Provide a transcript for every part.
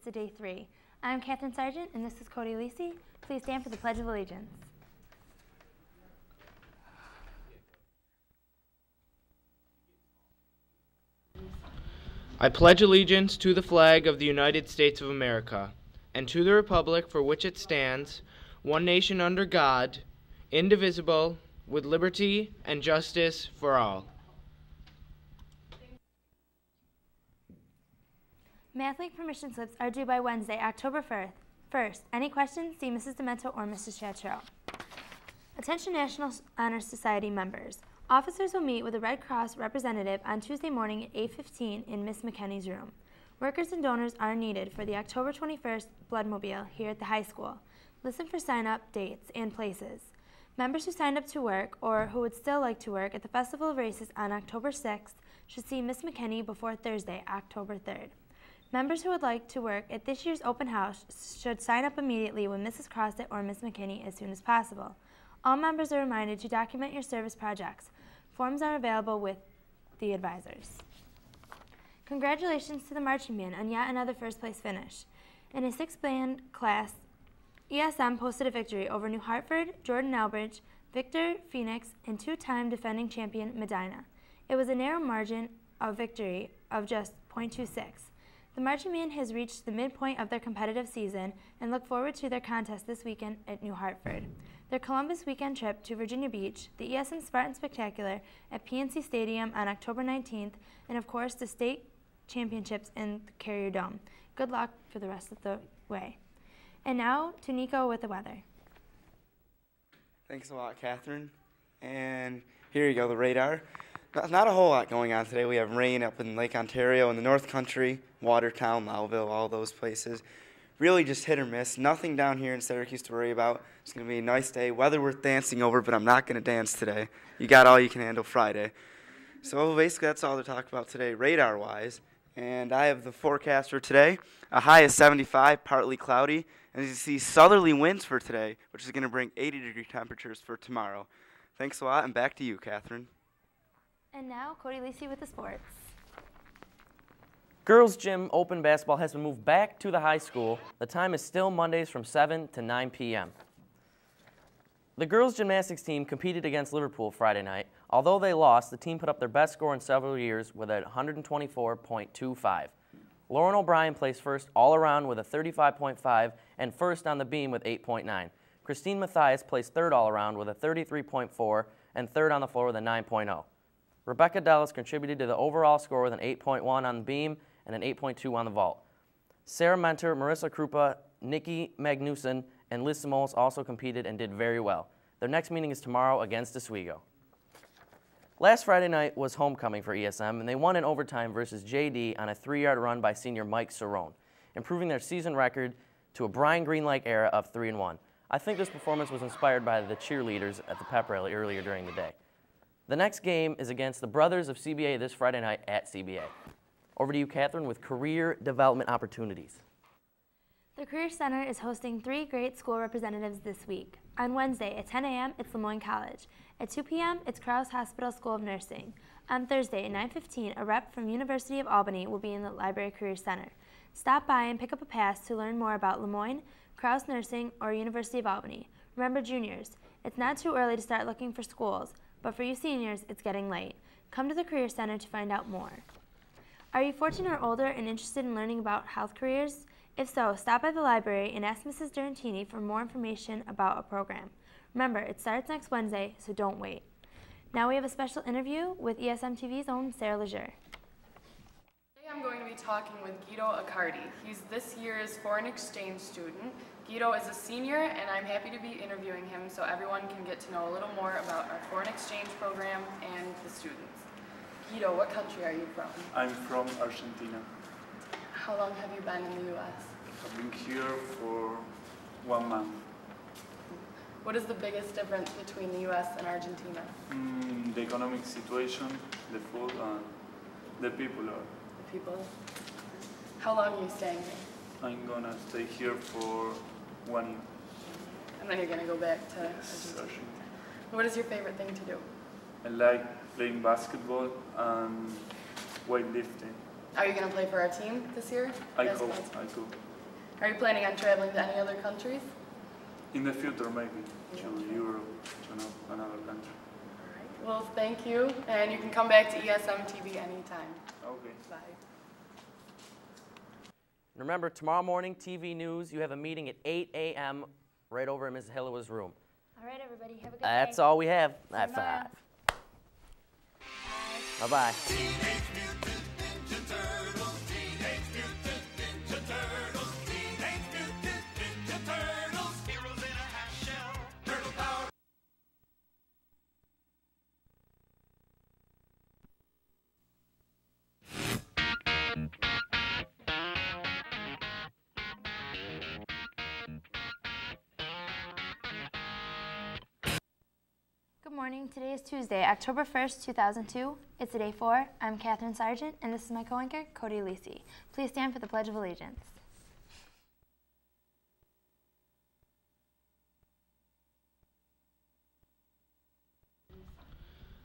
to day 3. I'm Catherine Sargent, and this is Cody Lisi. Please stand for the Pledge of Allegiance. I pledge allegiance to the flag of the United States of America, and to the republic for which it stands, one nation under God, indivisible, with liberty and justice for all. Math League permission slips are due by Wednesday, October 1st. Any questions? See Mrs. Demento or Mrs. Chatrell. Attention National Honor Society members. Officers will meet with a Red Cross representative on Tuesday morning at 8:15 in Miss McKenney's room. Workers and donors are needed for the October 21st Bloodmobile here at the high school. Listen for sign-up dates and places. Members who signed up to work or who would still like to work at the Festival of Races on October 6th should see Miss McKenney before Thursday, October 3rd. Members who would like to work at this year's open house should sign up immediately with Mrs. Crossett or Miss McKinney as soon as possible. All members are reminded to document your service projects. Forms are available with the advisors. Congratulations to the marching band on yet another first-place finish. In a 6-band class, ESM posted a victory over New Hartford, Jordan Elbridge, Victor Phoenix, and 2-time defending champion Medina. It was a narrow margin of victory of just .26. The marching band has reached the midpoint of their competitive season and look forward to their contest this weekend at New Hartford. Their Columbus weekend trip to Virginia Beach, the ESM Spartan Spectacular at PNC Stadium on October 19th, and of course the state championships in the Carrier Dome. Good luck for the rest of the way. And now to Nico with the weather. Thanks a lot, Catherine. And here you go, the radar. Not a whole lot going on today. We have rain up in Lake Ontario in the North Country, Watertown, Lowville, all those places. Really just hit or miss. Nothing down here in Syracuse to worry about. It's going to be a nice day. Weather worth dancing over, but I'm not going to dance today. You got all you can handle Friday. So basically that's all to talk about today radar-wise. And I have the forecast for today. A high of 75, partly cloudy. And as you see, southerly winds for today, which is going to bring 80-degree temperatures for tomorrow. Thanks a lot, and back to you, Catherine. And now, Cody Lisi with the sports. Girls Gym Open Basketball has been moved back to the high school. The time is still Mondays from 7 to 9 p.m. The girls gymnastics team competed against Liverpool Friday night. Although they lost, the team put up their best score in several years with a 124.25. Lauren O'Brien placed first all around with a 35.5 and first on the beam with 8.9. Christine Mathias placed third all around with a 33.4 and third on the floor with a 9.0. Rebecca Dallas contributed to the overall score with an 8.1 on the beam and an 8.2 on the vault. Sarah Mentor, Marissa Krupa, Nikki Magnuson, and Liz Simoles also competed and did very well. Their next meeting is tomorrow against Oswego. Last Friday night was homecoming for ESM, and they won in overtime versus JD on a 3-yard run by senior Mike Cerrone, improving their season record to a Brian Green-like era of 3-1. I think this performance was inspired by the cheerleaders at the pep rally earlier during the day. The next game is against the Brothers of CBA this Friday night at CBA. Over to you, Catherine, with career development opportunities. The Career Center is hosting 3 great school representatives this week. On Wednesday at 10 a.m., it's Lemoyne College. At 2 p.m., it's Krause Hospital School of Nursing. On Thursday at 9:15, a rep from University of Albany will be in the Library Career Center. Stop by and pick up a pass to learn more about Lemoyne, Krause Nursing, or University of Albany. Remember, juniors, it's not too early to start looking for schools, but for you seniors, it's getting late. Come to the Career Center to find out more. Are you 14 or older and interested in learning about health careers? If so, stop by the library and ask Mrs. Durantini for more information about a program. Remember, it starts next Wednesday, so don't wait. Now we have a special interview with ESM TV's own Sarah Leger. Today I'm going to be talking with Guido Accardi. He's this year's foreign exchange student. Guido is a senior, and I'm happy to be interviewing him so everyone can get to know a little more about our foreign exchange program and the students. Guido, what country are you from? I'm from Argentina. How long have you been in the U.S.? I've been here for 1 month. What is the biggest difference between the U.S. and Argentina? The economic situation, the food, and the people are. The people? How long are you staying here? I'm gonna stay here for 1 year. And then you're going to go back to Argentina. Argentina. What is your favorite thing to do? I like playing basketball and weightlifting. Are you going to play for our team this year? I Yes, hope. that's- Are you planning on traveling to any other countries? In the future, maybe to Europe, to another country. Well, thank you, and you can come back to ESM TV anytime. Okay. Bye. Remember, tomorrow morning, TV news, you have a meeting at 8 a.m. right over in Mrs. Hillawa's room. All right, everybody, have a good day. That's all we have. High Bye-bye. five. Bye-bye. Good morning. Today is Tuesday, October 1st, 2002. It's a day 4. I'm Catherine Sargent, and this is my co-anchor, Cody Lisi. Please stand for the Pledge of Allegiance.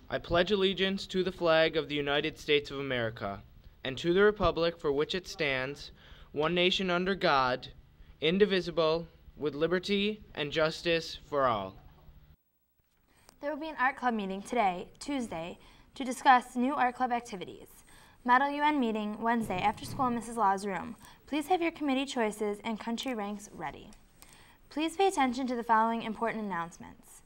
I pledge allegiance to the flag of the United States of America, and to the republic for which it stands, one nation under God, indivisible, with liberty and justice for all. There will be an art club meeting today, Tuesday, to discuss new art club activities. Model UN meeting Wednesday after school in Mrs. Law's room. Please have your committee choices and country ranks ready. Please pay attention to the following important announcements.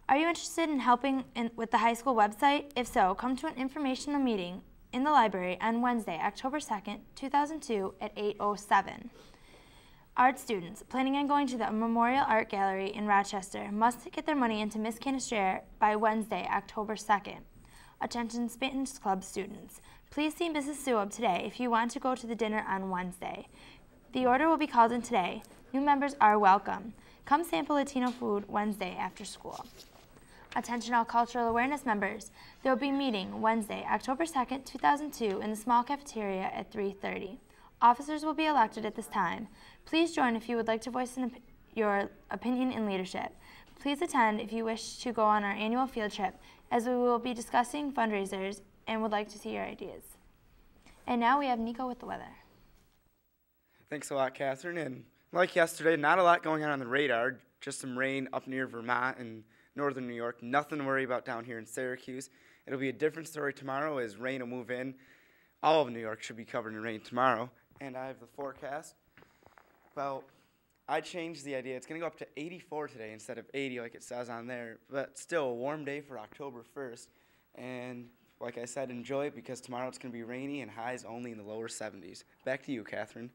Are you interested in helping with the high school website? If so, come to an informational meeting in the library on Wednesday, October 2nd, 2002 at 8:07. Art students planning on going to the Memorial Art Gallery in Rochester must get their money into Miss Canistraire by Wednesday, October 2nd. Attention Spanish Club students, please see Mrs. Sewab today if you want to go to the dinner on Wednesday. The order will be called in today. New members are welcome. Come sample Latino food Wednesday after school. Attention all cultural awareness members. There will be a meeting Wednesday, October 2nd, 2002 in the small cafeteria at 3:30. Officers will be elected at this time. Please join if you would like to voice your opinion in leadership. Please attend if you wish to go on our annual field trip, as we will be discussing fundraisers and would like to see your ideas. And now we have Nico with the weather. Thanks a lot, Catherine. And like yesterday, not a lot going on the radar, just some rain up near Vermont and northern New York. Nothing to worry about down here in Syracuse. It'll be a different story tomorrow as rain will move in. All of New York should be covered in rain tomorrow. And I have the forecast. Well, I changed the idea. It's going to go up to 84 today instead of 80 like it says on there. But still, a warm day for October 1st. And like I said, enjoy it because tomorrow it's going to be rainy and highs only in the lower 70s. Back to you, Catherine.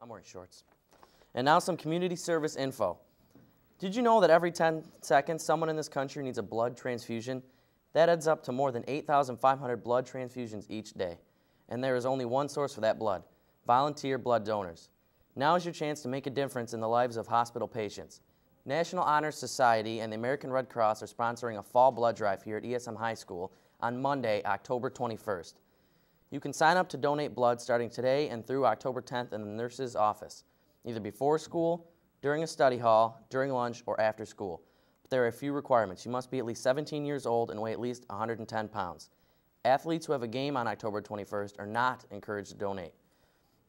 I'm wearing shorts. And now some community service info. Did you know that every 10 seconds someone in this country needs a blood transfusion? That adds up to more than 8,500 blood transfusions each day. And there is only one source for that blood: volunteer blood donors. Now is your chance to make a difference in the lives of hospital patients. National Honor Society and the American Red Cross are sponsoring a fall blood drive here at ESM High School on Monday, October 21st. You can sign up to donate blood starting today and through October 10th in the nurse's office, either before school, during a study hall, during lunch, or after school. But there are a few requirements. You must be at least 17 years old and weigh at least 110 pounds. Athletes who have a game on October 21st are not encouraged to donate.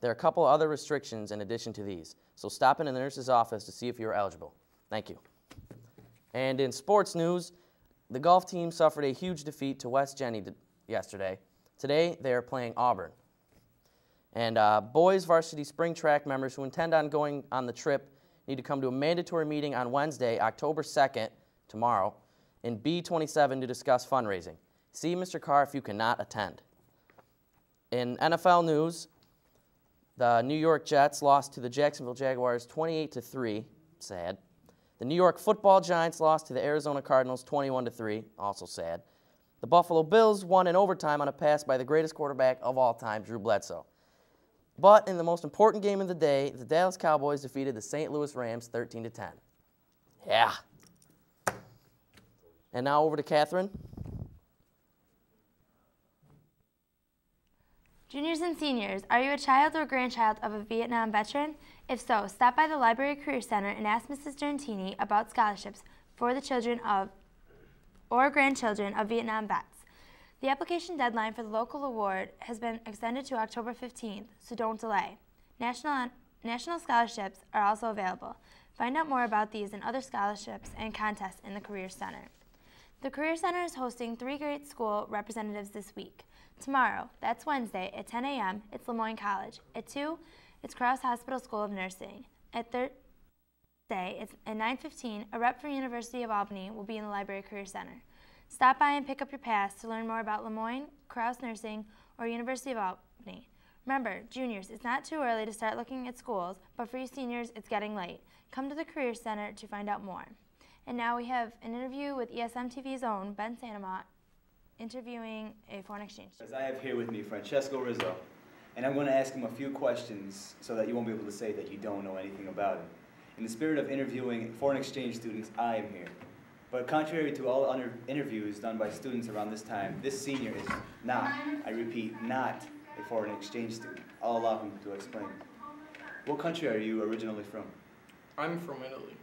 There are a couple other restrictions in addition to these, so stop in the nurse's office to see if you are eligible. Thank you. And in sports news, the golf team suffered a huge defeat to West Jenny yesterday. Today, they are playing Auburn. And boys varsity spring track members who intend on going on the trip need to come to a mandatory meeting on Wednesday, October 2nd, tomorrow, in B27 to discuss fundraising. See Mr. Carr if you cannot attend. In NFL news, the New York Jets lost to the Jacksonville Jaguars 28-3, sad. The New York Football Giants lost to the Arizona Cardinals 21-3, also sad. The Buffalo Bills won in overtime on a pass by the greatest quarterback of all time, Drew Bledsoe. But in the most important game of the day, the Dallas Cowboys defeated the St. Louis Rams 13-10. Yeah. And now over to Catherine. Juniors and seniors, are you a child or grandchild of a Vietnam veteran? If so, stop by the Library Career Center and ask Mrs. Durantini about scholarships for the children of or grandchildren of Vietnam vets. The application deadline for the local award has been extended to October 15th, so don't delay. National National scholarships are also available. Find out more about these and other scholarships and contests in the Career Center. The Career Center is hosting 3 great school representatives this week. Tomorrow, that's Wednesday, at 10 a.m., it's Lemoyne College. At 2, it's Crouse Hospital School of Nursing. At Thursday, it's at 9:15, a rep from University of Albany will be in the Library Career Center. Stop by and pick up your pass to learn more about Lemoyne, Crouse Nursing, or University of Albany. Remember, juniors, it's not too early to start looking at schools, but for you seniors, it's getting late. Come to the Career Center to find out more. And now we have an interview with ESM TV's own Ben Santamont interviewing a foreign exchange student. I have here with me Francesco Rizzo, and I'm going to ask him a few questions so that you won't be able to say that you don't know anything about him. In the spirit of interviewing foreign exchange students, I am here. But contrary to all other interviews done by students around this time, this senior is not, I repeat, not a foreign exchange student. I'll allow him to explain. What country are you originally from? I'm from Italy.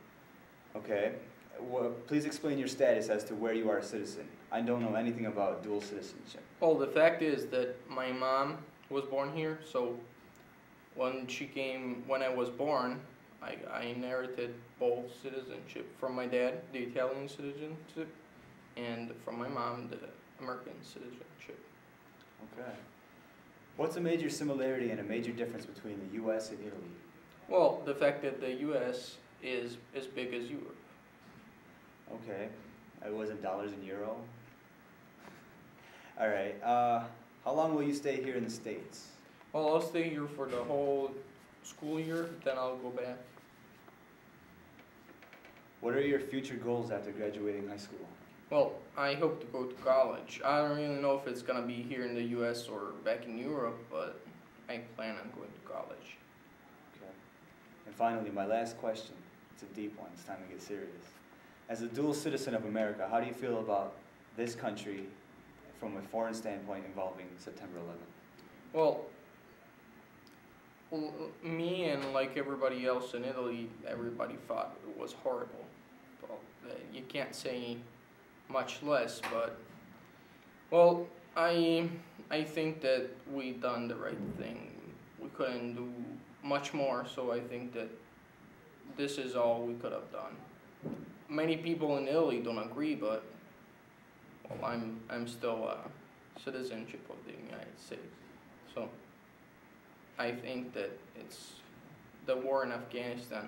Okay. Well, please explain your status as to where you are a citizen. I don't know anything about dual citizenship. Well, the fact is that my mom was born here, so when I was born, I inherited both citizenship from my dad, the Italian citizenship, and from my mom, the American citizenship. Okay. What's a major similarity and a major difference between the U.S. and Italy? Well, the fact that the U.S. is as big as Europe. Okay. It wasn't dollars and euro? All right. How long will you stay here in the States? Well, I'll stay here for the whole school year, then I'll go back. What are your future goals after graduating high school? Well, I hope to go to college. I don't really know if it's going to be here in the U.S. or back in Europe, but I plan on going to college. Okay. And finally, my last question. It's a deep one. It's time to get serious. As a dual citizen of America, how do you feel about this country from a foreign standpoint involving September 11th? Well, me and like everybody else in Italy, everybody thought it was horrible. Well, you can't say much less, but well, I think that we done the right thing. We couldn't do much more, so I think that this is all we could have done. Many people in Italy don't agree, but well, I'm still a citizenship of the United States, so I think that the war in Afghanistan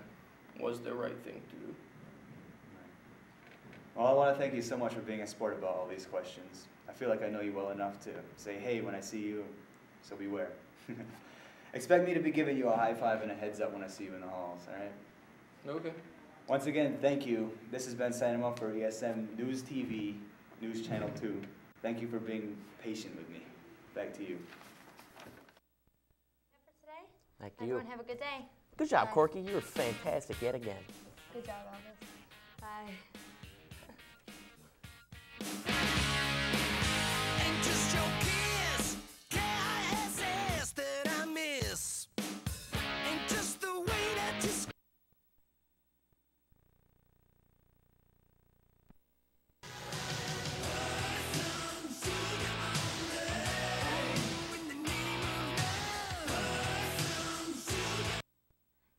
was the right thing to do. Well, I want to thank you so much for being a sport about all these questions. I feel like I know you well enough to say, hey, when I see you, so beware. Expect me to be giving you a high five and a heads up when I see you in the halls, all right? Okay. Once again, thank you. This has Ben Santamont for ESM News TV, News Channel 2. Thank you for being patient with me. Back to you. Thank you. Everyone have a good day. Good job, Bye. Corky. You were fantastic yet again. Good job, Elvis. Bye. And just your kiss, KISS that I miss. And just the way that you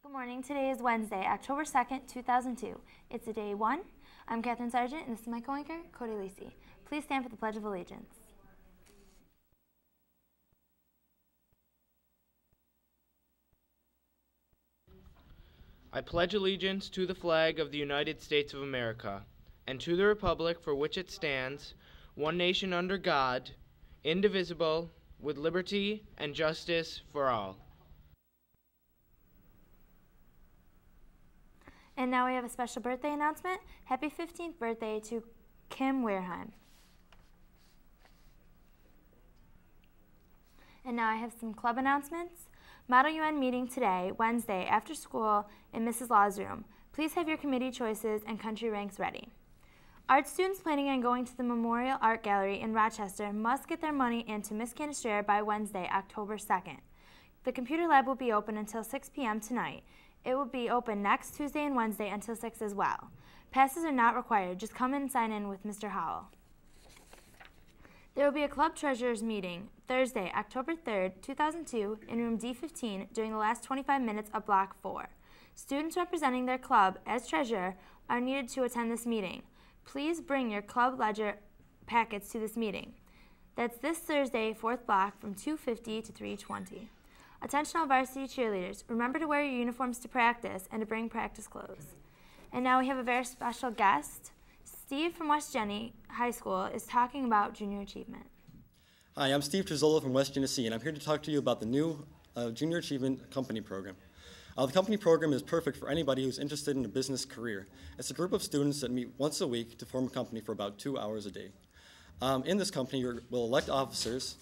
Good morning. Today is Wednesday, October 2nd, 2002. It's a day 1. I'm Catherine Sargent, and this is my co-anchor, Cody Lacey. Please stand for the Pledge of Allegiance. I pledge allegiance to the flag of the United States of America, and to the republic for which it stands, one nation under God, indivisible, with liberty and justice for all. And now we have a special birthday announcement. Happy 15th birthday to Kim Wareheim. And now I have some club announcements. Model UN meeting today, Wednesday, after school in Mrs. Law's room. Please have your committee choices and country ranks ready. Art students planning on going to the Memorial Art Gallery in Rochester must get their money into Miss Canistrera by Wednesday, October 2nd. The computer lab will be open until 6 p.m. tonight. It will be open next Tuesday and Wednesday until 6 as well. Passes are not required. Just come and sign in with Mr. Howell. There will be a club treasurers meeting Thursday, October 3rd, 2002, in room D15 during the last 25 minutes of Block 4. Students representing their club as treasurer are needed to attend this meeting. Please bring your club ledger packets to this meeting. That's this Thursday, 4th block, from 2:50 to 3:20. Attention all varsity cheerleaders, remember to wear your uniforms to practice and to bring practice clothes. And now we have a very special guest. Steve from West Jenny High School is talking about junior achievement. Hi, I'm Steve Trezzola from West Genesee, and I'm here to talk to you about the new Junior Achievement Company Program. The company program is perfect for anybody who's interested in a business career. It's a group of students that meet once a week to form a company for about 2 hours a day. In this company, you will elect officers,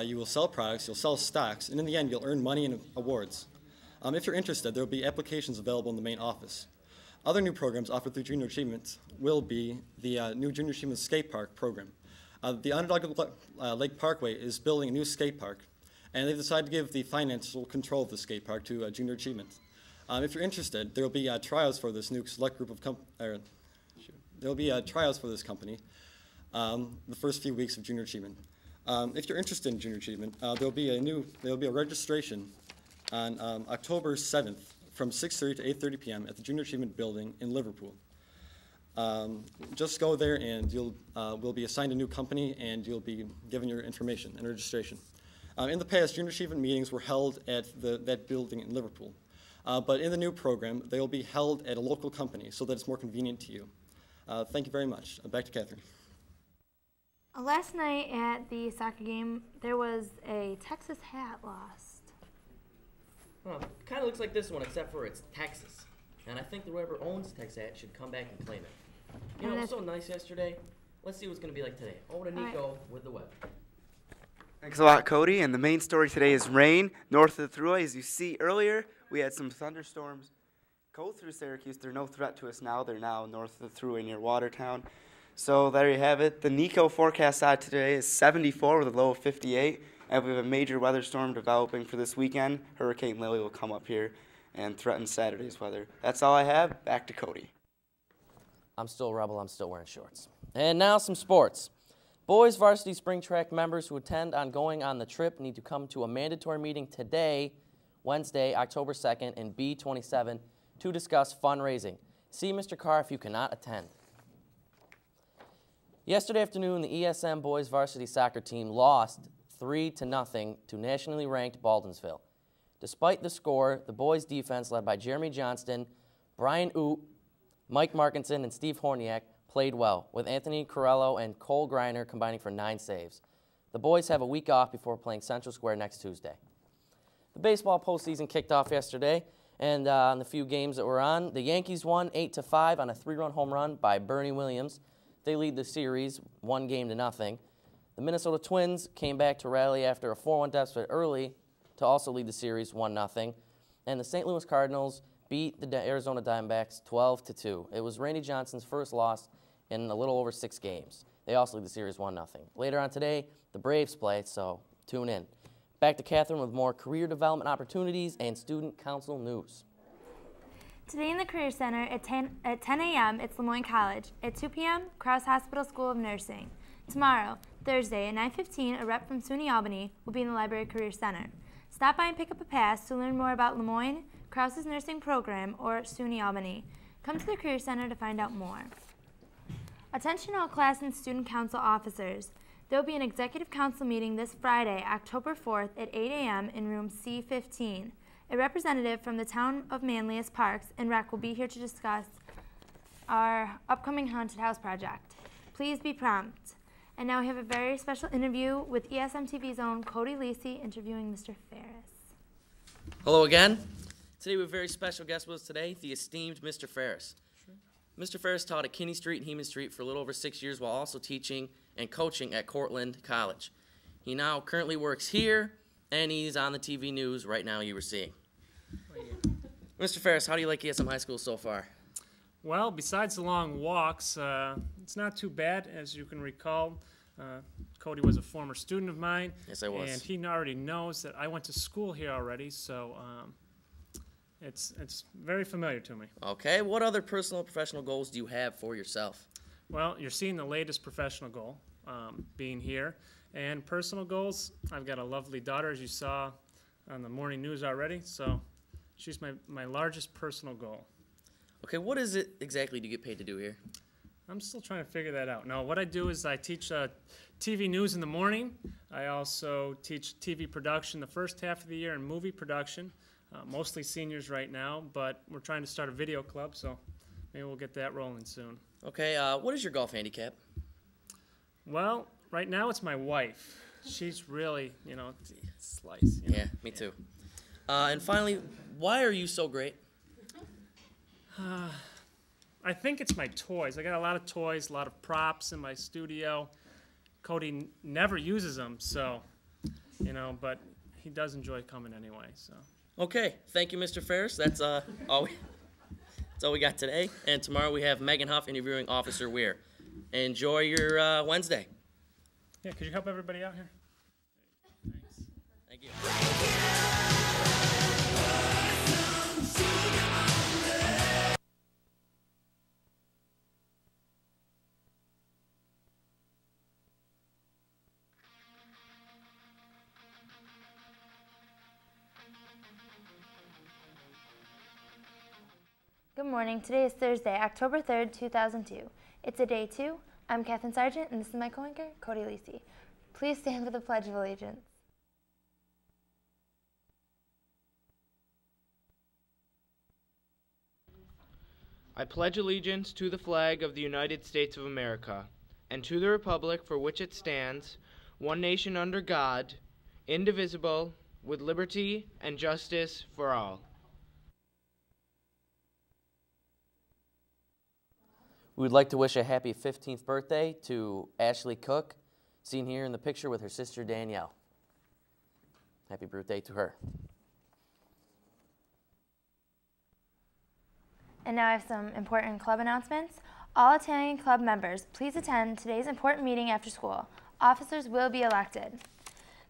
you will sell products, you'll sell stocks, and in the end, you'll earn money and awards. If you're interested, there will be applications available in the main office. Other new programs offered through Junior Achievement will be the new Junior Achievement Skate Park program. The Onondaga Lake Parkway is building a new skate park, and they've decided to give the financial control of the skate park to Junior Achievement. If you're interested, there will be trials for this new select group of there will be trials for this company the first few weeks of Junior Achievement. If you're interested in Junior Achievement, there will be a registration on October 7th from 6:30 to 8:30 p.m. at the Junior Achievement Building in Liverpool. Just go there and you'll will be assigned a new company and you'll be given your information and registration. In the past, Junior Achievement meetings were held at that building in Liverpool. But in the new program, they will be held at a local company so that it's more convenient to you. Thank you very much. Back to Catherine. Last night at the soccer game, there was a Texas hat lost. Huh, kind of looks like this one, except for it's Texas. And I think that whoever owns Texas hat should come back and claim it. You know, it was so nice yesterday. Let's see what's going to be like today. Over to Nico with the weather. Thanks a lot, Cody. And the main story today is rain north of the Thruway. As you see earlier, we had some thunderstorms go through Syracuse. They're no threat to us now. They're now north of the Thruway near Watertown. So there you have it. The NECO forecast side today is 74 with a low of 58. And we have a major weather storm developing for this weekend. Hurricane Lily will come up here and threaten Saturday's weather. That's all I have. Back to Cody. I'm still a rebel. I'm still wearing shorts. And now some sports. Boys varsity spring track members who intend on going on the trip need to come to a mandatory meeting today, Wednesday, October 2nd, in B27 to discuss fundraising. See Mr. Carr if you cannot attend. Yesterday afternoon, the ESM boys varsity soccer team lost 3-0 to nationally ranked Baldwinsville. Despite the score, the boys' defense, led by Jeremy Johnston, Brian Oot, Mike Markinson, and Steve Horniak, played well, with Anthony Corello and Cole Greiner combining for 9 saves. The boys have a week off before playing Central Square next Tuesday. The baseball postseason kicked off yesterday, and on the few games that were on, the Yankees won 8-5 on a 3-run home run by Bernie Williams. They lead the series 1-0. The Minnesota Twins came back to rally after a 4-1 deficit early to also lead the series 1-0. And the St. Louis Cardinals beat the Arizona Diamondbacks 12-2. It was Randy Johnson's first loss in a little over 6 games. They also lead the series 1-0. Later on today, the Braves play, so tune in. Back to Catherine with more career development opportunities and student council news. Today in the Career Center at 10 a.m., it's Lemoyne College. At 2 p.m., Krause Hospital School of Nursing. Tomorrow, Thursday at 9:15, a rep from SUNY Albany will be in the Library Career Center. Stop by and pick up a pass to learn more about Lemoyne, Krause's nursing program, or SUNY Albany. Come to the Career Center to find out more. Attention all class and student council officers. There will be an executive council meeting this Friday, October 4th at 8 a.m. in room C15. A representative from the Town of Manlius Parks and Rec will be here to discuss our upcoming haunted house project. Please be prompt. And now we have a very special interview with ESM TV's own Cody Lacey interviewing Mr. Ferris. Hello again. Today we have a very special guest with us today, the esteemed Mr. Ferris. Sure. Mr. Ferris taught at Kinney Street and Heman Street for a little over 6 years while also teaching and coaching at Cortland College. He now currently works here, and he's on the TV news right now you were seeing. Mr. Ferris, how do you like ESM High School so far? Well, besides the long walks, it's not too bad. As you can recall, Cody was a former student of mine. Yes, I was. And he already knows that I went to school here already, so it's very familiar to me. Okay. What other personal and professional goals do you have for yourself? Well, you're seeing the latest professional goal. being here. And personal goals, I've got a lovely daughter, as you saw on the morning news already, so she's my largest personal goal. Okay, what is it exactly do you get paid to do here? I'm still trying to figure that out. No, what I do is I teach TV news in the morning. I also teach TV production the first half of the year and movie production, mostly seniors right now, but we're trying to start a video club, so maybe we'll get that rolling soon. Okay, what is your golf handicap? Well, right now it's my wife. She's really, slice. Yeah, me too. And finally, why are you so great? I think it's my toys. I got a lot of toys, a lot of props in my studio. Cody never uses them, so, but he does enjoy coming anyway, so. Okay, thank you, Mr. Ferris. That's all we got today. And tomorrow we have Megan Huff interviewing Officer Weir. Enjoy your Wednesday. Yeah, could you help everybody out here? Thanks. Thank you. Good morning. Today is Thursday, October 3rd, 2002. It's a day 2. I'm Catherine Sargent, and this is my co-anchor, Cody Lisi. Please stand for the Pledge of Allegiance. I pledge allegiance to the flag of the United States of America, and to the republic for which it stands, one nation under God, indivisible, with liberty and justice for all. We would like to wish a happy 15th birthday to Ashley Cook, seen here in the picture with her sister Danielle. Happy birthday to her. And now I have some important club announcements. All Italian Club members, please attend today's important meeting after school. Officers will be elected.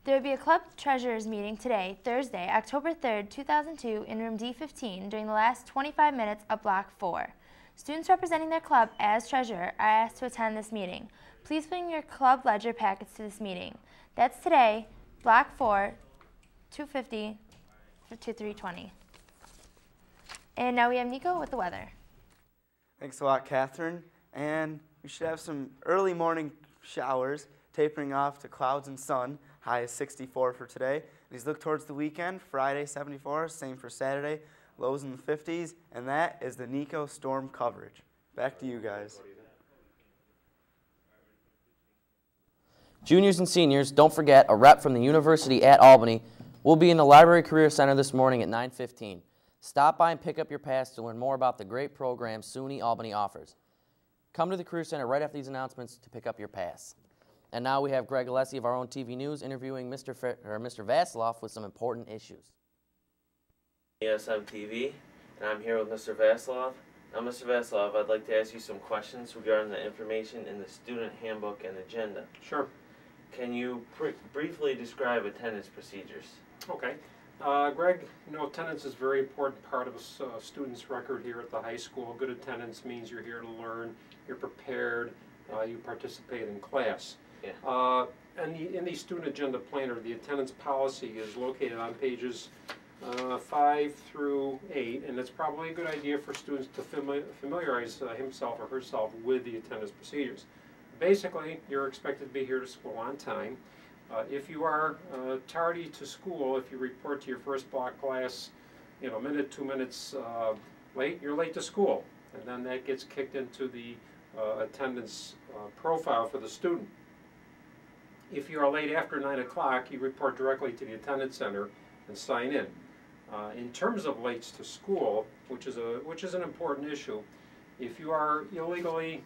There will be a club treasurers meeting today, Thursday, October 3rd, 2002, in room D15 during the last 25 minutes of Block 4. Students representing their club as treasurer are asked to attend this meeting. Please bring your club ledger packets to this meeting. That's today, Block 4, 250 to 320. And now we have Nico with the weather. Thanks a lot, Catherine. And we should have some early morning showers, tapering off to clouds and sun, high is 64 for today. These look towards the weekend, Friday 74, same for Saturday, lows in the 50s, and that is the Nico storm coverage. Back to you guys. Juniors and seniors, don't forget, a rep from the University at Albany will be in the Library Career Center this morning at 9:15. Stop by and pick up your pass to learn more about the great program SUNY Albany offers. Come to the Career Center right after these announcements to pick up your pass. And now we have Greg Alessi of our own TV News interviewing Mr. Vasiloff with some important issues. ESM TV, and I'm here with Mr. Vasiloff. Now, Mr. Vasiloff, I'd like to ask you some questions regarding the information in the student handbook and agenda. Sure. Can you briefly describe attendance procedures? Okay. Greg, attendance is a very important part of a student's record here at the high school. Good attendance means you're here to learn, you're prepared, you participate in class. Yeah. And in the student agenda planner, the attendance policy is located on pages 5 through 8, and it's probably a good idea for students to familiarize himself or herself with the attendance procedures. Basically, you're expected to be here to school on time. If you are tardy to school, if you report to your first block class, a minute, 2 minutes late, you're late to school. And then that gets kicked into the attendance profile for the student. If you are late after 9 o'clock, you report directly to the attendance center and sign in. In terms of lates to school, which is an important issue, if you are illegally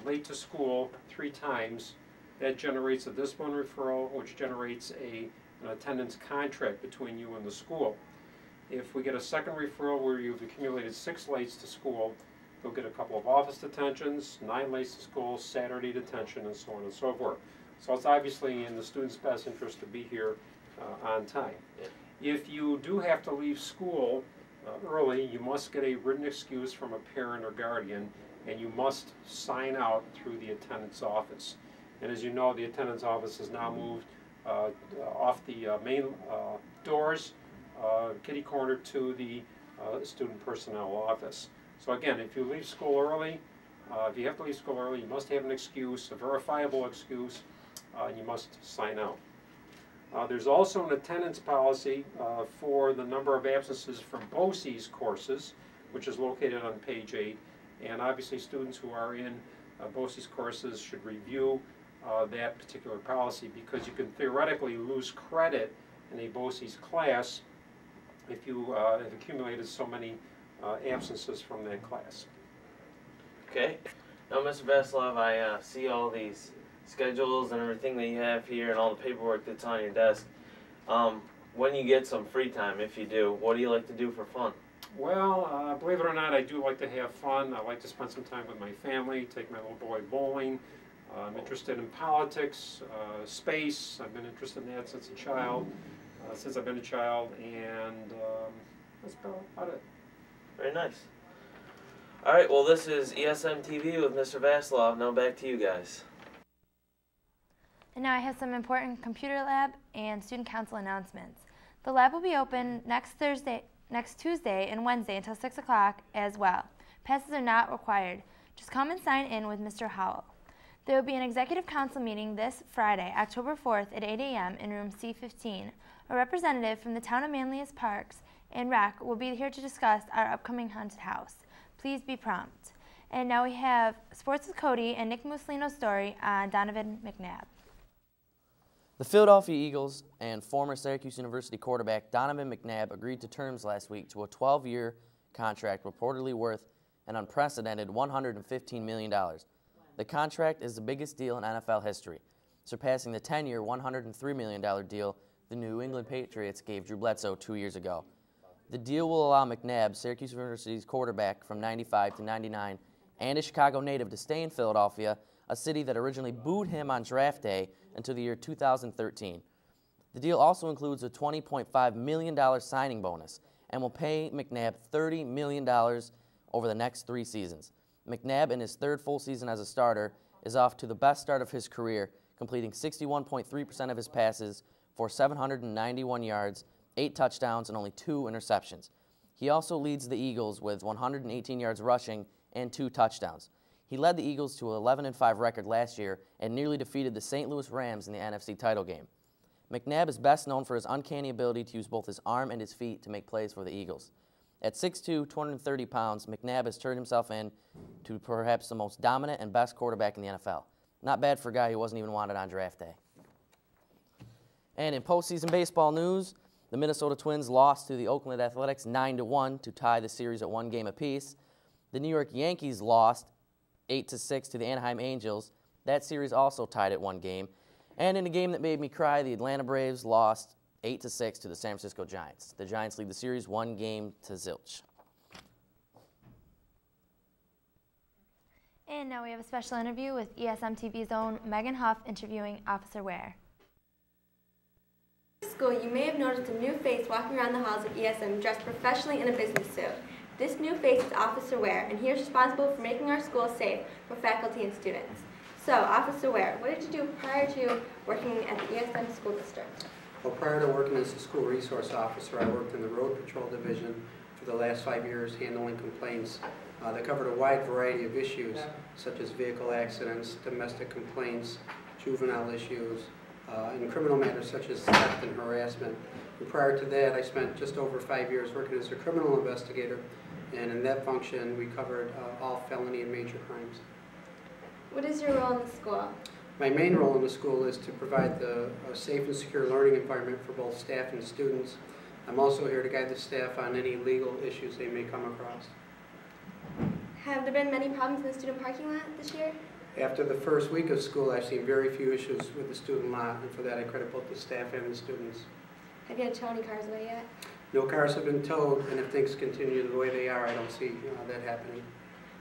late to school 3 times, that generates a discipline referral, which generates an attendance contract between you and the school. If we get a second referral where you've accumulated 6 lates to school, you'll get a couple of office detentions, 9 lates to school, Saturday detention, and so on and so forth. So it's obviously in the student's best interest to be here on time. Yeah. If you do have to leave school early, you must get a written excuse from a parent or guardian, and you must sign out through the attendance office. And as you know, the attendance office has now moved off the main doors, kitty corner, to the student personnel office. So again, if you leave school early, if you have to leave school early, you must have an excuse, a verifiable excuse, and you must sign out. There's also an attendance policy for the number of absences from BOCES courses, which is located on page 8. And obviously students who are in BOCES courses should review that particular policy, because you can theoretically lose credit in a BOCES class if you have accumulated so many absences from that class. Okay. Now, Mr. Vasilov, I see all these schedules and everything that you have here and all the paperwork that's on your desk. When you get some free time, if you do, what do you like to do for fun? Well, believe it or not, I do like to have fun. I like to spend some time with my family, take my little boy bowling. I'm interested in politics, space. I've been interested in that since a child, and that's about it. Very nice. All right, well, this is ESM TV with Mr. Vasilov. Now back to you guys. And now I have some important computer lab and student council announcements. The lab will be open next Tuesday and Wednesday until 6 o'clock as well. Passes are not required. Just come and sign in with Mr. Howell. There will be an executive council meeting this Friday, October 4th at 8 a.m. in room C15. A representative from the town of Manlius Parks and Rec will be here to discuss our upcoming haunted house. Please be prompt. And now we have Sports with Cody and Nick Mussolino's story on Donovan McNabb. The Philadelphia Eagles and former Syracuse University quarterback Donovan McNabb agreed to terms last week to a 12-year contract reportedly worth an unprecedented $115 million. The contract is the biggest deal in NFL history, surpassing the 10-year, $103 million deal the New England Patriots gave Drew Bledsoe 2 years ago. The deal will allow McNabb, Syracuse University's quarterback from 95 to 99, and a Chicago native, to stay in Philadelphia, a city that originally booed him on draft day, until the year 2013. The deal also includes a $20.5 million signing bonus and will pay McNabb $30 million over the next 3 seasons. McNabb, in his 3rd full season as a starter, is off to the best start of his career, completing 61.3% of his passes for 791 yards, 8 touchdowns, and only 2 interceptions. He also leads the Eagles with 118 yards rushing and 2 touchdowns. He led the Eagles to an 11-5 record last year and nearly defeated the St. Louis Rams in the NFC title game. McNabb is best known for his uncanny ability to use both his arm and his feet to make plays for the Eagles. At 6'2", 230 pounds, McNabb has turned himself in to perhaps the most dominant and best quarterback in the NFL. Not bad for a guy who wasn't even wanted on draft day. And in postseason baseball news, the Minnesota Twins lost to the Oakland Athletics 9-1 to tie the series at 1 game apiece. The New York Yankees lost 8-6 to the Anaheim Angels. That series also tied at 1 game. And in a game that made me cry, the Atlanta Braves lost 8-6 to the San Francisco Giants. The Giants lead the series 1 game to zilch. And now we have a special interview with ESM TV's own Megan Huff interviewing Officer Ware. At school, you may have noticed a new face walking around the halls of ESM dressed professionally in a business suit. This new face is Officer Ware, and he is responsible for making our school safe for faculty and students. So, Officer Ware, what did you do prior to working at the ESM School District? Well, prior to working as a school resource officer, I worked in the Road Patrol Division for the last 5 years, handling complaints that covered a wide variety of issues, such as vehicle accidents, domestic complaints, juvenile issues, and criminal matters such as theft and harassment. And prior to that, I spent just over 5 years working as a criminal investigator, and in that function, we covered all felony and major crimes. What is your role in the school? My main role in the school is to provide a safe and secure learning environment for both staff and students. I'm also here to guide the staff on any legal issues they may come across. Have there been many problems in the student parking lot this year? After the first week of school, I've seen very few issues with the student lot, and for that I credit both the staff and the students. Have you had to tow any cars away yet? No cars have been towed, and if things continue the way they are, I don't see that happening.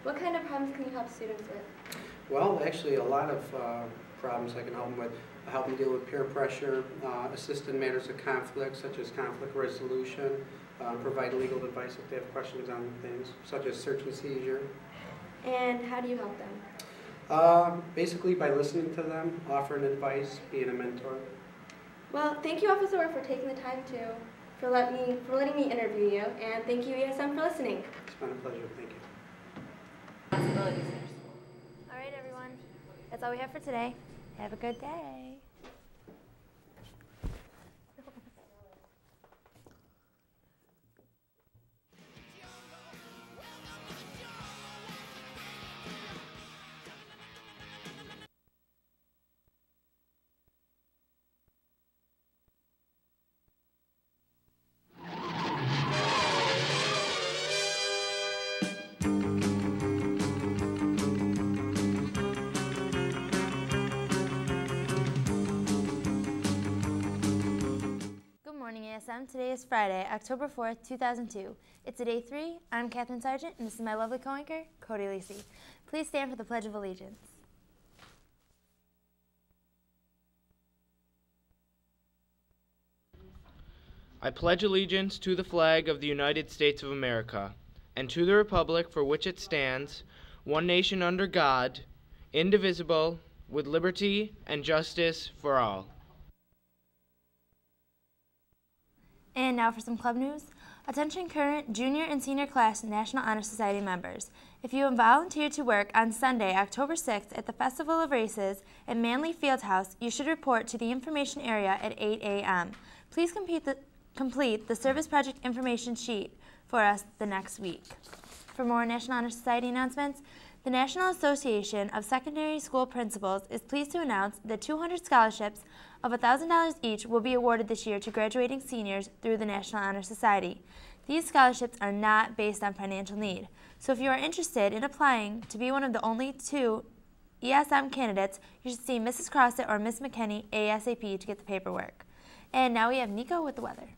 What kind of problems can you help students with? Well, actually a lot of problems I can help them with. I help them deal with peer pressure, assist in matters of conflict, such as conflict resolution, provide legal advice if they have questions on things, such as search and seizure. And how do you help them? Basically by listening to them, offering advice, being a mentor. Well, thank you, Officer Ware, for taking the time for letting me interview you, and thank you, ESM, for listening. It's been a pleasure. Thank you. All right, everyone. That's all we have for today. Have a good day. Today is Friday, October 4th, 2002. It's a day 3. I'm Catherine Sargent, and this is my lovely co-anchor, Cody Lacey. Please stand for the Pledge of Allegiance. I pledge allegiance to the flag of the United States of America, and to the republic for which it stands, one nation under God, indivisible, with liberty and justice for all. And now for some club news. Attention current junior and senior class National Honor Society members. If you have volunteered to work on Sunday, October 6th at the Festival of Races at Manley Fieldhouse, you should report to the information area at 8 a.m. Please complete the service project information sheet for us the next week. For more National Honor Society announcements, the National Association of Secondary School Principals is pleased to announce that 200 scholarships of $1,000 each will be awarded this year to graduating seniors through the National Honor Society. These scholarships are not based on financial need, so if you are interested in applying to be one of the only 2 ESM candidates, you should see Mrs. Crossett or Miss McKinney ASAP to get the paperwork. And now we have Nico with the weather.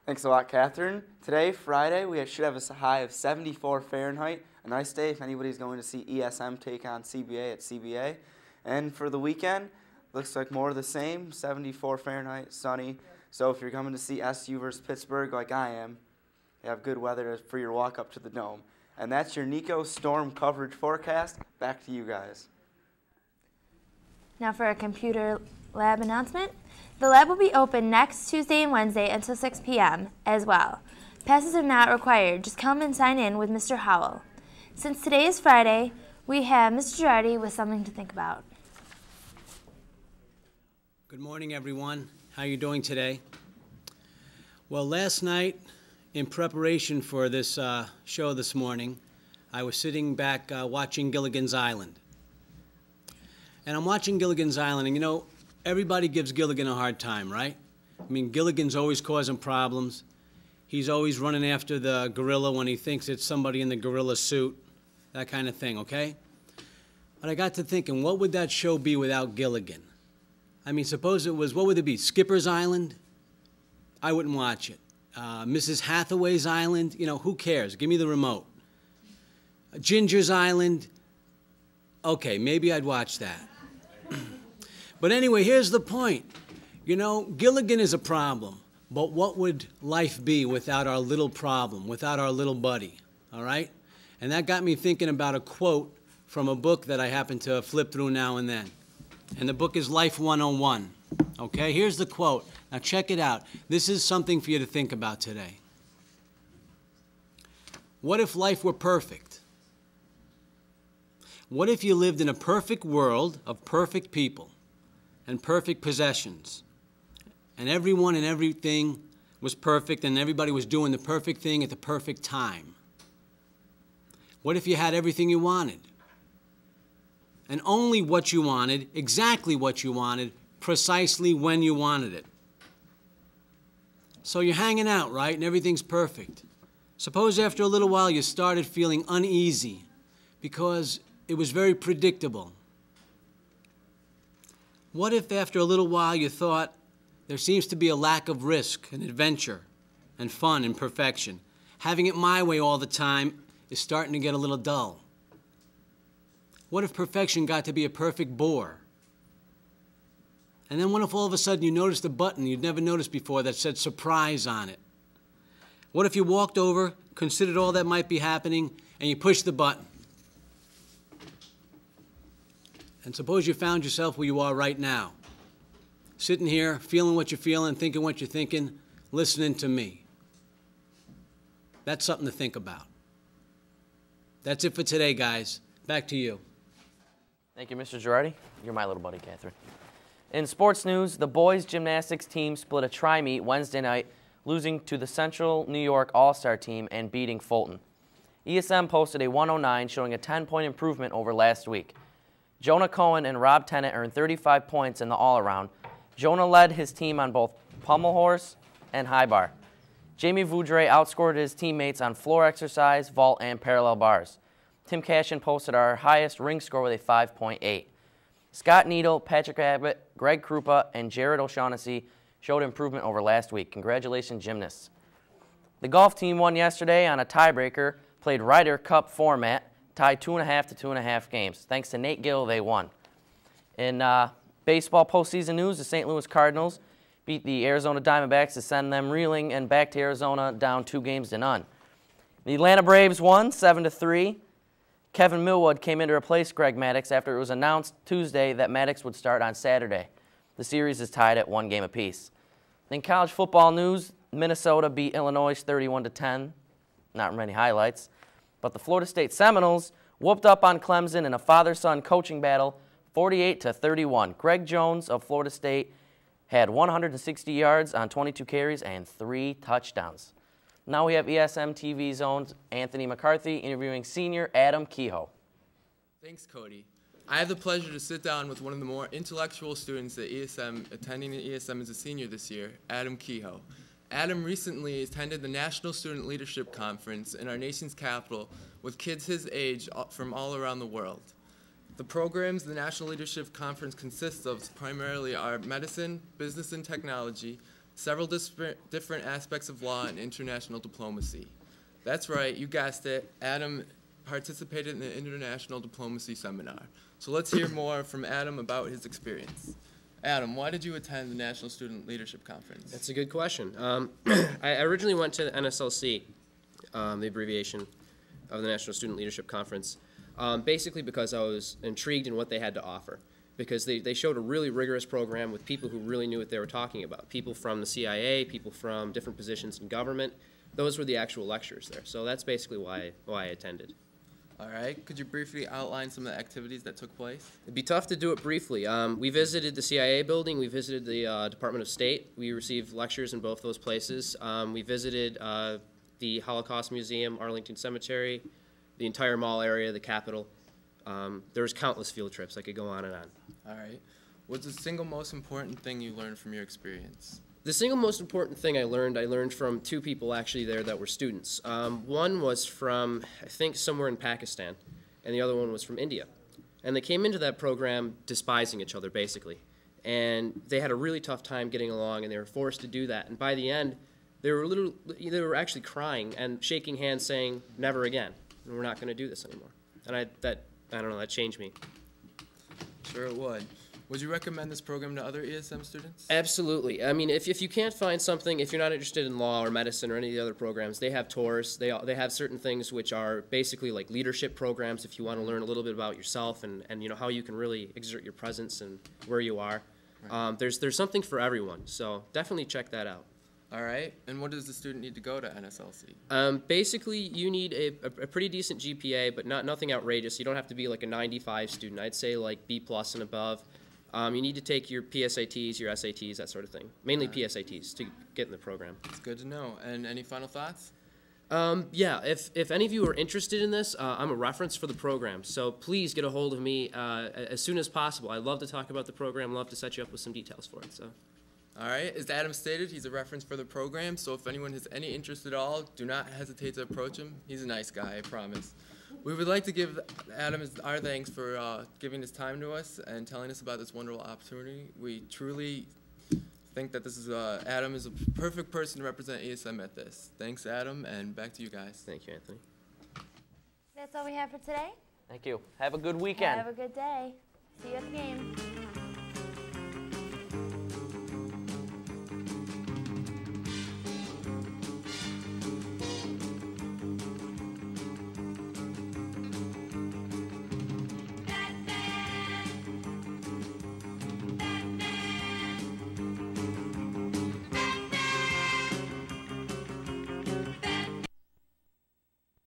Thanks a lot, Catherine. Today, Friday, we should have a high of 74 Fahrenheit. A nice day if anybody's going to see ESM take on CBA at CBA. And for the weekend, looks like more of the same, 74 Fahrenheit, sunny. So if you're coming to see SU versus Pittsburgh like I am, you have good weather for your walk up to the Dome. And that's your Nico Storm coverage forecast. Back to you guys. Now for a computer lab announcement. The lab will be open next Tuesday and Wednesday until 6 p.m. as well. Passes are not required. Just come and sign in with Mr. Howell. Since today is Friday, we have Mr. Girardi with something to think about. Good morning, everyone. How are you doing today? Well, last night, in preparation for this show this morning, I was sitting back watching Gilligan's Island. And I'm watching Gilligan's Island, and you know, everybody gives Gilligan a hard time, right? I mean, Gilligan's always causing problems. He's always running after the gorilla when he thinks it's somebody in the gorilla suit, that kind of thing, okay? But I got to thinking, what would that show be without Gilligan? I mean, suppose it was, what would it be, Skipper's Island? I wouldn't watch it. Mrs. Hathaway's Island? You know, who cares? Give me the remote. Ginger's Island? Okay, maybe I'd watch that. But anyway, here's the point. You know, Gilligan is a problem, but what would life be without our little problem, without our little buddy, all right? And that got me thinking about a quote from a book that I happen to flip through now and then. And the book is Life 101, okay? Here's the quote. Now check it out. This is something for you to think about today. What if life were perfect? What if you lived in a perfect world of perfect people and perfect possessions, and everyone and everything was perfect and everybody was doing the perfect thing at the perfect time? What if you had everything you wanted? And only what you wanted, exactly what you wanted, precisely when you wanted it. So you're hanging out, right, and everything's perfect. Suppose after a little while you started feeling uneasy because it was very predictable. What if after a little while you thought there seems to be a lack of risk and adventure and fun and perfection? Having it my way all the time is starting to get a little dull. What if perfection got to be a perfect bore? And then what if all of a sudden you noticed a button you'd never noticed before that said surprise on it? What if you walked over, considered all that might be happening, and you pushed the button? And suppose you found yourself where you are right now, sitting here, feeling what you're feeling, thinking what you're thinking, listening to me. That's something to think about. That's it for today, guys. Back to you. Thank you, Mr. Girardi. You're my little buddy, Catherine. In sports news, the boys gymnastics team split a tri-meet Wednesday night, losing to the Central New York All-Star team and beating Fulton. ESM posted a 109, showing a 10-point improvement over last week. Jonah Cohen and Rob Tennant earned 35 points in the all-around. Jonah led his team on both pommel horse and high bar. Jamie Voudray outscored his teammates on floor exercise, vault, and parallel bars. Tim Cashin posted our highest ring score with a 5.8. Scott Needle, Patrick Abbott, Greg Krupa, and Jared O'Shaughnessy showed improvement over last week. Congratulations, gymnasts. The golf team won yesterday on a tiebreaker, played Ryder Cup format, tied 2.5 to 2.5 games. Thanks to Nate Gill, they won. In baseball postseason news, the St. Louis Cardinals beat the Arizona Diamondbacks to send them reeling and back to Arizona down 2-0. The Atlanta Braves won 7-3. Kevin Millwood came in to replace Greg Maddux after it was announced Tuesday that Maddux would start on Saturday. The series is tied at 1 game apiece. In college football news, Minnesota beat Illinois 31-10. Not many highlights. But the Florida State Seminoles whooped up on Clemson in a father-son coaching battle 48-31. Greg Jones of Florida State had 160 yards on 22 carries and 3 touchdowns. Now we have ESM TV Zone's Anthony McCarthy interviewing senior Adam Kehoe. Thanks, Cody. I have the pleasure to sit down with one of the more intellectual students at ESM, attending ESM as a senior this year, Adam Kehoe. Adam recently attended the National Student Leadership Conference in our nation's capital with kids his age from all around the world. The programs the National Leadership Conference consists of primarily are medicine, business and technology, several different aspects of law, and international diplomacy. That's right, you guessed it, Adam participated in the International Diplomacy Seminar. So let's hear more from Adam about his experience. Adam, why did you attend the National Student Leadership Conference? That's a good question. I originally went to the NSLC, the abbreviation of the National Student Leadership Conference, basically because I was intrigued in what they had to offer. Because they showed a really rigorous program with people who really knew what they were talking about. People from the CIA, people from different positions in government. Those were the actual lectures there. So that's basically why I attended. All right. Could you briefly outline some of the activities that took place? It'd be tough to do it briefly. We visited the CIA building. We visited the Department of State. We received lectures in both those places. We visited the Holocaust Museum, Arlington Cemetery, the entire mall area, the Capitol. There was countless field trips. I could go on and on. All right. What's the single most important thing you learned from your experience? The single most important thing I learned from 2 people actually there that were students. One was from, I think, somewhere in Pakistan, and the other one was from India. And they came into that program despising each other, basically. And they had a really tough time getting along, and they were forced to do that. And by the end, they were actually crying and shaking hands saying, never again. We're not going to do this anymore. And I don't know, that changed me. Sure it would. Would you recommend this program to other ESM students? Absolutely. I mean, if you can't find something, if you're not interested in law or medicine or any of the other programs, they have tours. They have certain things which are basically like leadership programs if you want to learn a little bit about yourself and you know how you can really exert your presence and where you are. Right. There's something for everyone, so definitely check that out. All right. And what does the student need to go to NSLC? Basically, you need a pretty decent GPA, but nothing outrageous. You don't have to be like a 95 student. I'd say like B+ and above. You need to take your PSATs, your SATs, that sort of thing. Mainly PSATs to get in the program. It's good to know. And any final thoughts? Yeah, if any of you are interested in this, I'm a reference for the program. So please get a hold of me as soon as possible. I'd love to talk about the program, love to set you up with some details for it. So. All right, as Adam stated, he's a reference for the program, so if anyone has any interest at all, do not hesitate to approach him. He's a nice guy, I promise. We would like to give Adam our thanks for giving his time to us and telling us about this wonderful opportunity. We truly think that this is Adam is a perfect person to represent ESM at this. Thanks, Adam, and back to you guys. Thank you, Anthony. That's all we have for today. Thank you. Have a good weekend. Have a good day. See you at the game.